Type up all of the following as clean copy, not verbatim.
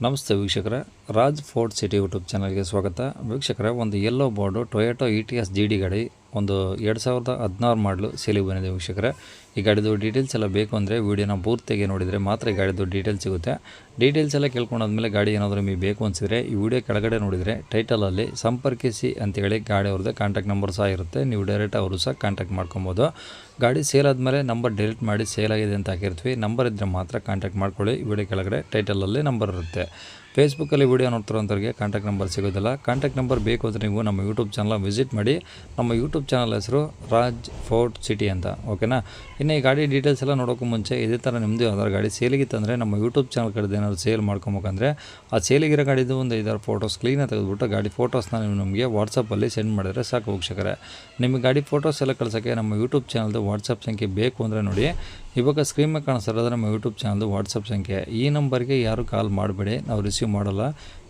ನಮಸ್ತೆ ವೀಕ್ಷಕರೇ, Raj fort city YouTube ಚಾನಲ್ಗೆ ಸ್ವಾಗತ. ವೀಕ್ಷಕರೇ, ಒಂದು yellow board Toyota ETS GD ಗಾಡಿ ಒಂದು 2016 ಮಾಡಲು ಸೇಲಿಗೆ ಬಂದಿದೆ. ವೀಕ್ಷಕರೇ, ಈ ಗಾಡಿದು ಡೀಟೇಲ್ಸ್ ಎಲ್ಲ ಬೇಕು ಅಂದರೆ ವೀಡಿಯೋನ ಪೂರ್ತಿಯಾಗಿ ನೋಡಿದರೆ ಮಾತ್ರ ಈ ಗಾಡಿದು ಡೀಟೇಲ್ಸ್ ಸಿಗುತ್ತೆ. ಡೀಟೇಲ್ಸ್ ಎಲ್ಲ ಕೇಳ್ಕೊಂಡಾದ್ಮೇಲೆ ಗಾಡಿ ಏನಾದರೂ ನಿಮಗೆ ಬೇಕು ಅನಿಸಿದರೆ ಈ ವಿಡಿಯೋ ಕೆಳಗಡೆ ನೋಡಿದರೆ ಟೈಟಲಲ್ಲಿ ಸಂಪರ್ಕಿಸಿ ಅಂತೇಳಿ ಗಾಡಿ ಅವ್ರದ್ದು ಕಾಂಟ್ಯಾಕ್ಟ್ ನಂಬರ್ ಸಹ ಇರುತ್ತೆ. ನೀವು ಡೈರೆಕ್ಟ್ ಅವರು ಸಹ ಕಾಂಟ್ಯಾಕ್ಟ್ ಮಾಡ್ಕೊಬೋದು. ಗಾಡಿ ಸೇಲ್ ಆದಮೇಲೆ ನಂಬರ್ ಡಿಲೀಟ್ ಮಾಡಿ ಸೇಲ್ ಆಗಿದೆ ಅಂತ ಹಾಕಿರ್ತೀವಿ. ನಂಬರ್ ಇದ್ದರೆ ಮಾತ್ರ ಕಾಂಟ್ಯಾಕ್ಟ್ ಮಾಡ್ಕೊಳ್ಳಿ. ವಿಡಿಯೋ ಕೆಳಗಡೆ ಟೈಟಲಲ್ಲಿ ನಂಬರ್ ಇರುತ್ತೆ. ಫೇಸ್ಬುಕ್ಕಲ್ಲಿ ವೀಡಿಯೋ ನೋಡ್ತಿರೋಂಥವ್ರಿಗೆ ಕಾಂಟ್ಯಾಕ್ಟ್ ನಂಬರ್ ಸಿಗೋದಿಲ್ಲ. ಕಾಂಟ್ಯಾಕ್ಟ್ ನಂಬರ್ ಬೇಕು ಅಂದರೆ ನೀವು ನಮ್ಮ ಯೂಟ್ಯೂಬ್ ಚಾನಲ್ ವಿಸಿಟ್ ಮಾಡಿ. ನಮ್ಮ ಯೂಟ್ಯೂಬ್ ಚಾನಲ್ ಹೆಸರು ರಾಜ್ ಫೋರ್ಟ್ ಸಿಟಿ ಅಂತ, ಓಕೆನಾ. ಇನ್ನು ಈ ಗಾಡಿ ಡೀಟೇಲ್ಸ್ ಎಲ್ಲ ನೋಡೋಕ್ಕೂ ಮುಂಚೆ ಇದೇ ಥರ ನಿಮ್ಮದು ಯಾವ್ದಾರು ಗಾಡಿ ಸೇಲಿಗಿತ್ತಂದರೆ ನಮ್ಮ ಯೂಟ್ಯೂಬ್ ಚಾನಲ್ ಕಡೆದು ಏನಾದ್ರು ಸೇಲ್ ಮಾಡ್ಕೊಬೇಕಂದ್ರೆ ಆ ಸೇಲಿಗಿರೋ ಗಾಡಿದು ಒಂದು 5-6 ಫೋಟೋಸ್ ಕ್ಲೀನಾಗಿ ತೆಗೆದುಬಿಟ್ಟು ಗಾಡಿ ಫೋಟೋಸ್ನ ನೀವು ನಮಗೆ ವಾಟ್ಸಪ್ಪಲ್ಲಿ ಸೆಂಡ್ ಮಾಡಿದರೆ ಸಾಕು ವೀಕ್ಷಕರೇ. ನಿಮಗೆ ಗಾಡಿ ಫೋಟೋಸ್ ಎಲ್ಲ ಕಳ್ಸೋಕ್ಕೆ ನಮ್ಮ ಯೂಟ್ಯೂಬ್ ಚಾನಲ್ದು ವಾಟ್ಸಪ್ ಸಂಖ್ಯೆ ಬೇಕು ಅಂದರೆ ನೋಡಿ, ಇವಾಗ ಸ್ಕ್ರೀನ್ ಮೇಲೆ ಕಾಣಿಸ್ತಿರೋದು ನಮ್ಮ ಯೂಟ್ಯೂಬ್ ಚಾನಲ್ದು ವಾಟ್ಸಪ್ ಸಂಖ್ಯೆ. ಈ ನಂಬರ್ಗೆ ಯಾರು ಕಾಲ್ ಮಾಡಬೇಡಿ, ನಾವು ರಿಸೀವ್ ಮಾಡಲ್ಲ.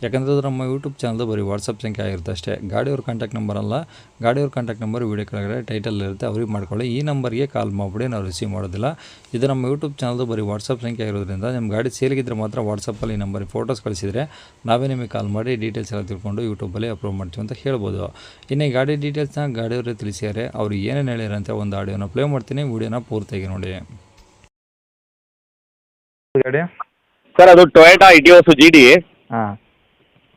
ಯಾಕಂದರೆ ಅದು ನಮ್ಮ ಯೂಟ್ಯೂಬ್ ಚಾನಲ್ದು ಬರೀ ವಾಟ್ಸಪ್ ಸಂಖ್ಯೆ ಆಗಿರುತ್ತೆ ಅಷ್ಟೇ. ಗಾಡಿಯವ್ರ ಕಾಂಟ್ಯಾಕ್ಟ್ ನಂಬರ್ ಅಲ್ಲ. ಗಾಡಿಯವ್ರ ಕಾಂಟ್ಯಾಕ್ಟ್ ನಂಬರ್ ವೀಡಿಯೋ ಕೆಳಗಡೆ ಟೈಟಲ್ ಇರುತ್ತೆ, ಅವ್ರಿಗೆ ಮಾಡ್ಕೊಳ್ಳಿ. ಈ ನಂಬರ್ಗೆ ಕಾಲ್ ಮಾಡಿಬಿಡಿ, ನಾವು ರಿಸೀವ್ ಮಾಡೋದಿಲ್ಲ. ಇದು ನಮ್ಮ ಯೂಟ್ಯೂಬ್ ಚಾನಲ್ದು ಬರೀ ವಾಟ್ಸಪ್ ಸಂಖ್ಯೆ ಆಗಿರೋದ್ರಿಂದ ನಿಮ್ಮ ಗಾಡಿ ಸೇಲಿಗಿದ್ರೆ ಮಾತ್ರ ವಾಟ್ಸಪ್ಪಲ್ಲಿ ಈ ನಂಬರಿಗೆ ಫೋಟೋಸ್ ಕಳಿಸಿದರೆ ನಾವೇ ನಿಮಗೆ ಕಾಲ್ ಮಾಡಿ ಡೀಟೇಲ್ಸ್ ಎಲ್ಲ ತಿಳ್ಕೊಂಡು ಯೂಟ್ಯೂಬಲ್ಲಿ ಅಪ್ಲೋಡ್ ಮಾಡ್ತೀವಿ ಅಂತ ಹೇಳ್ಬೋದು. ಇನ್ನು ಈ ಗಾಡಿ ಡೀಟೇಲ್ಸ್ನ ಗಾಡಿಯವರು ತಿಳಿಸಿದ್ದಾರೆ. ಅವ್ರು ಏನೇನು ಹೇಳಿರಂತೆ ಒಂದು ಆಡಿಯೋನ ಪ್ಲೇ ಮಾಡ್ತೀನಿ, ವೀಡಿಯೋನ ಪೂರ್ತಿಯಾಗಿ ನೋಡಿ. ಗಾಡಿ ಸರ್ ಅದು ಟೊಯೋಟಾ ಇಟಿಯೋಸ್ GD ಹಾಂ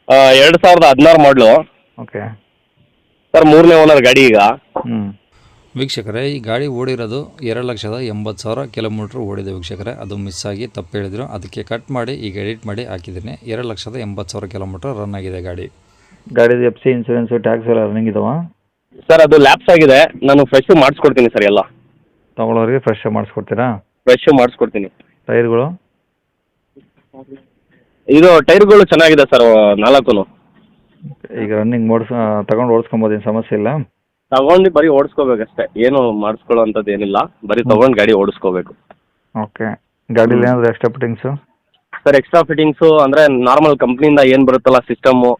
2016 ಮಾಡಲು. ಓಕೆ ಸರ್ 3ನೇ ಓನರ್ ಗಾಡಿ ಈಗ. ವೀಕ್ಷಕರೇ, ಈ ಗಾಡಿ ಓಡಿರೋದು 2,80,000 ಕಿಲೋಮೀಟ್ರ್ ಓಡಿದೆ ವೀಕ್ಷಕರೇ. ಅದು ಮಿಸ್ ಆಗಿ ತಪ್ಪು ಹೇಳಿದ್ರು, ಅದಕ್ಕೆ ಕಟ್ ಮಾಡಿ ಈಗ ಎಡಿಟ್ ಮಾಡಿ ಹಾಕಿದ್ದೀನಿ. 2,80,000 ಕಿಲೋಮೀಟ್ರ್ ರನ್ ಆಗಿದೆ ಗಾಡಿ. ಗಾಡಿದು FC ಇನ್ಸೂರೆನ್ಸು ಟ್ಯಾಕ್ಸ್ ಎಲ್ಲ ರನ್ನಿಂಗ್ ಇದಾವ? ಸರ್ ಅದು ಲ್ಯಾಪ್ಸ್ ಆಗಿದೆ, ನಾನು ಫ್ರೆಶ್ ಮಾಡಿಸ್ಕೊಡ್ತೀನಿ ಸರ್. ಎಲ್ಲ ತೊಗೊಳೋರಿಗೆ ಫ್ರೆಶ್ ಮಾಡಿಸ್ಕೊಡ್ತೀರಾ? ಫ್ರೆಶ್ ಮಾಡಿಸ್ಕೊಡ್ತೀನಿ. ಟೈರ್ಗಳು ಇದು ಟೈರ್ಗಳು ಚೆನ್ನಾಗಿದೆ ಸರ್ 4. ಈಗ ರನ್ನಿಂಗ್ ತಗೊಂಡು ಓಡಿಸ್ಕೊಬೋದು, ಏನು ಸಮಸ್ಯೆ ಇಲ್ಲ? ತಗೊಂಡು ಬರೀ ಓಡಿಸ್ಕೋಬೇಕಷ್ಟೇ, ಏನು ಮಾಡಿಸ್ಕೊಳ್ಳೋ ಅಂಥದ್ದು ಏನಿಲ್ಲ, ಬರೀ ತೊಗೊಂಡು ಗಾಡಿ ಓಡಿಸ್ಕೋಬೇಕು. ಓಕೆ. ಗಾಡೀಲಿ ಏನಾದರೂ extra fittings? Sir extra fittings ಅಂದರೆ ನಾರ್ಮಲ್ ಕಂಪ್ನಿಯಿಂದ ಏನು ಬರುತ್ತಲ್ಲ ಸಿಸ್ಟಮ್ಮು,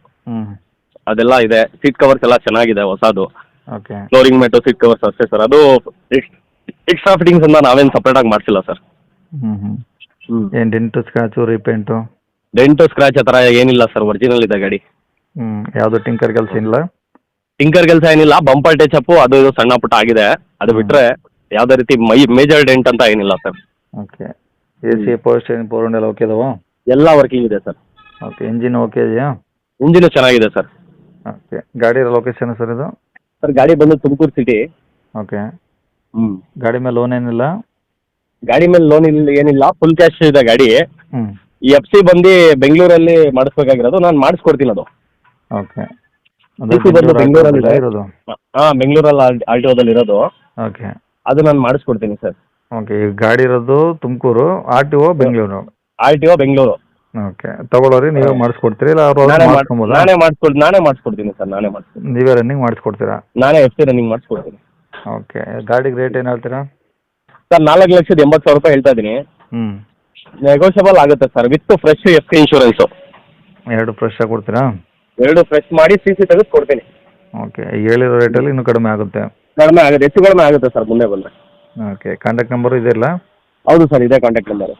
ಅದೆಲ್ಲ ಇದೆ. ಸೀಟ್ ಕವರ್ಸ್ ಎಲ್ಲ ಚೆನ್ನಾಗಿದೆ ಹೊಸದು. Okay. Flooring mat, seat covers ಅಷ್ಟೇ ಸರ್. ಅದು ಎಕ್ಸ್ಟ್ರಾ ಫಿಟ್ಟಿಂಗ್ಸ್ ಅಂತ ನಾವೇನು ಸಪ್ರೇಟಾಗಿ ಮಾಡಿಸಿಲ್ಲ ಸರ್. ಏನು dent scratch repaint? Dent scratch ಆ ಥರ ಏನಿಲ್ಲ ಸರ್, ಒರಿಜಿನಲ್ ಇದೆ ಗಾಡಿ. ಯಾವುದು ಟಿಂಕರ್ ಕೆಲಸ ಇಲ್ಲ? ಟಿಂಕರ್ ಕೆಲಸ ಏನಿಲ್ಲ, ಬಂಪರ್ ಟಚ್ ಅಪ್ಪು ಅದು ಇದು ಸಣ್ಣ ಪುಟ್ಟ ಆಗಿದೆ. ಅದು ಬಿಟ್ಟರೆ ಯಾವುದೇ ರೀತಿ ಮೇಜರ್ ಡೆಂಟ್ ಅಂತ ಏನಿಲ್ಲ sir. Okay. AC power steering power ಎಲ್ಲ ಓಕೆ ಇದಾವ? ಎಲ್ಲ ವರ್ಕಿಂಗ್ ಇದೆ ಸರ್. ಓಕೆ. ಇಂಜಿನ್ ಓಕೆ ಇದೆಯಾ? ಇಂಜಿನು ಚೆನ್ನಾಗಿದೆ ಸರ್. ಓಕೆ. ಗಾಡಿ ಲೊಕೇಶನ್ ಸರ್ ಇದು? ಸರ್ ಗಾಡಿ ಬಂದು ತುಮಕೂರು ಸಿಟಿ. ಓಕೆ. ಗಾಡಿ ಮೇಲೆ ಲೋನ್ ಏನಿಲ್ಲ? ಗಾಡಿ ಮೇಲೆ ಲೋನ್ ಏನಿಲ್ಲ, ಫುಲ್ ಕ್ಯಾಶ್ ಇದೆ ಗಾಡಿ. ಈ FC ಬಂದು ಬೆಂಗಳೂರಲ್ಲಿ ಮಾಡಿಸ್ಬೇಕಾಗಿರೋದು, ನಾನು ಮಾಡಿಸ್ಕೊಡ್ತೀನಿ ಅದು. ಓಕೆ. ಬಂದು ಬೆಂಗಳೂರಲ್ಲಿ ಇರೋದು? ಹಾಂ, ಬೆಂಗಳೂರಲ್ಲಿ RTOದಲ್ಲಿ ಇರೋದು. ಓಕೆ. ಅದು ನಾನು ಮಾಡಿಸ್ಕೊಡ್ತೀನಿ ಸರ್. ಓಕೆ. ಈ ಗಾಡಿ ಇರೋದು Tumakuru, RTO Bengaluru? RTO Bengaluru. Okay. ತಗೊಳ್ಳೋರಿ ನೀವೇ ಮಾಡಿಸ್ಕೊಡ್ತೀರಿ ಇಲ್ಲ ನಾನೇ ಮಾಡಿಸ್ಕೊಡ್ತೀನಿ ಸರ್. ನಾನೇ ಮಾಡಿಸ್ಕೊಡ್ತೀನಿ. ನೀವೇ ರನ್ನಿಂಗ್ ಮಾಡಿಸ್ಕೊಡ್ತೀರಾ? ನಾನೇ FC ರನ್ನಿಂಗ್ ಮಾಡಿಸ್ಕೊಡ್ತೀನಿ. ಓಕೆ. ಗಾಡಿಗೆ ರೇಟ್ ಏನು ಹೇಳ್ತೀರಾ? ಸರ್ 4,80,000 ರೂಪಾಯಿ ಹೇಳ್ತಾ ಇದ್ದೀನಿ. ನೆಗೋಷಿಯಬಲ್ ಆಗುತ್ತೆ sir, with fresh FC insurance. 2 fresh ಆಗಿ ಕೊಡ್ತೀರಾ? 2 ಫ್ರೆಶ್ ಮಾಡಿ CC ತೆಗೆದು ಕೊಡ್ತೀನಿ. ಓಕೆ. ಹೇಳಿರೋ ರೇಟಲ್ಲಿ ಇನ್ನೂ ಕಡಿಮೆ ಆಗುತ್ತೆ? ಕಡಿಮೆ ಆಗುತ್ತೆ, ಹೆಚ್ಚು ಕಡಿಮೆ ಆಗುತ್ತೆ ಸರ್ ಮುಂದೆ ಬಂದರೆ. ಓಕೆ. ಕಾಂಟ್ಯಾಕ್ಟ್ ನಂಬರು ಇದೆಯಲ್ಲ? ಹೌದು ಸರ್, ಇದೇ ಕಾಂಟ್ಯಾಕ್ಟ್ ನಂಬರು.